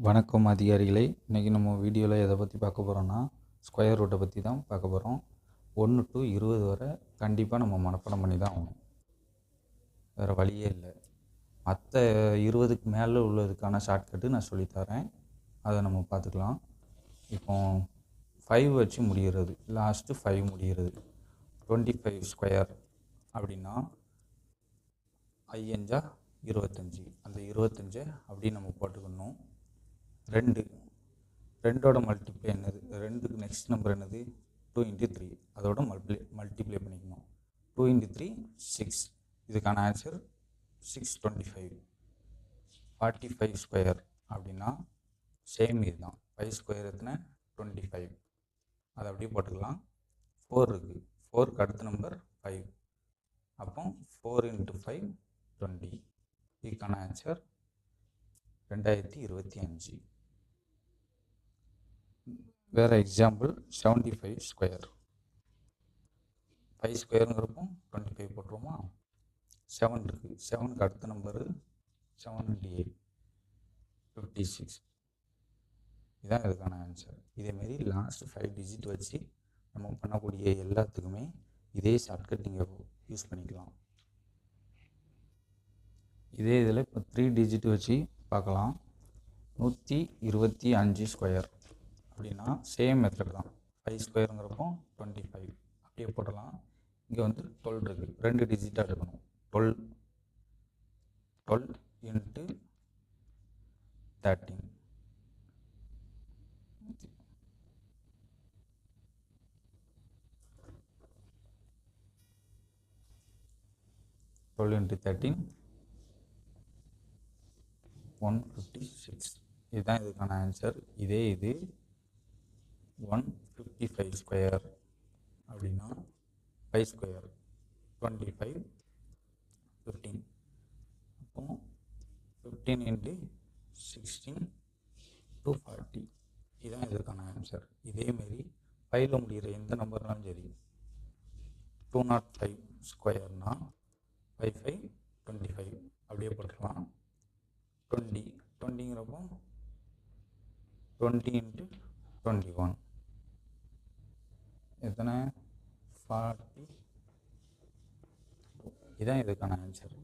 வணக்கம் அதிகாரிகளே. இன்றைக்கி நம்ம வீடியோவில் எதை பற்றி பார்க்க போகிறோன்னா ஸ்கொயர் ரூட்டை பற்றி தான் பார்க்க போகிறோம். 1 to 20 வரை கண்டிப்பாக நம்ம மனப்பாடம் பண்ணி தான் ஆகணும், வேறு வழியே இல்லை. மற்ற 20க்கு மேலே உள்ளதுக்கான ஷார்ட்கட்டு நான் சொல்லித்தரேன், அதை நம்ம பார்த்துக்கலாம். இப்போ 5 வச்சு முடிகிறது, லாஸ்ட்டு 5 முடிகிறது. 25 ஸ்கொயர் அப்படின்னா 5 25, அந்த 25 அப்படி நம்ம போட்டுக்கணும். 2ஓட மல்டிப்ளை என்னது, 2க்கு நெக்ஸ்ட் நம்பர் என்னது, 2 × 3, அதோட மல்டிப்ளை பண்ணிக்கணும். 2 × 3 6, இதுக்கான ஆன்சர் 625. 45 ஸ்கொயர் அப்படின்னா சேம் இதுதான், 5 ஸ்கொயர் எத்தனை 25, அதை அப்படியே போட்டுக்கலாம். 4 இருக்குது, 4க்கு அடுத்த நம்பர் 5, அப்போ 4 × 5 20, இதுக்கான ஆன்சர் 2025. வேறு எக்ஸாம்பிள் 75 ஸ்கொயர். 5 ஸ்கொயருங்கிறப்போ 25 போட்டுருவோமா. 7 இருக்குது, 7க்கு அடுத்த நம்பரு 7 × 8 56, இதுதான் இதுக்கான ஆன்சர். இதேமாரி லாஸ்ட் 5 டிஜிட் வச்சு நம்ம பண்ணக்கூடிய எல்லாத்துக்குமே இதே ஷார்ட்கட் நீங்கள் யூஸ் பண்ணிக்கலாம். இதே இதில் இப்போ 3 டிஜிட் வச்சு பார்க்கலாம். 125 ஸ்கொயர் அப்படின்னா சேம் மெத்தட் தான். 5 ஸ்கொயருங்கிறப்போ 25 அப்படியே போடலாம். இங்கே வந்து 12 இருக்குது, 2 டிஜிட்டாக எடுக்கணும். 12 × 13, × 13 156, இதுதான் இதுக்கான ஆன்சர். இது 155 ஸ்கொயர் அப்படின்னா 5 ஸ்கொயர் 25 15, அப்போ 15 × 16 240, இதுதான் இதுக்கான ஆன்சர். இதேமாரி 5ல் முடிகிற எந்த நம்பர்னாலும் சரி, 205 ஸ்கொயர்னா 5 5 25 அப்படியே போட்டுக்கலாம். 20ங்கிறப்போ 20 × 21, எத்தனை 40, இதுதான் இதுக்கான ஆன்சர்.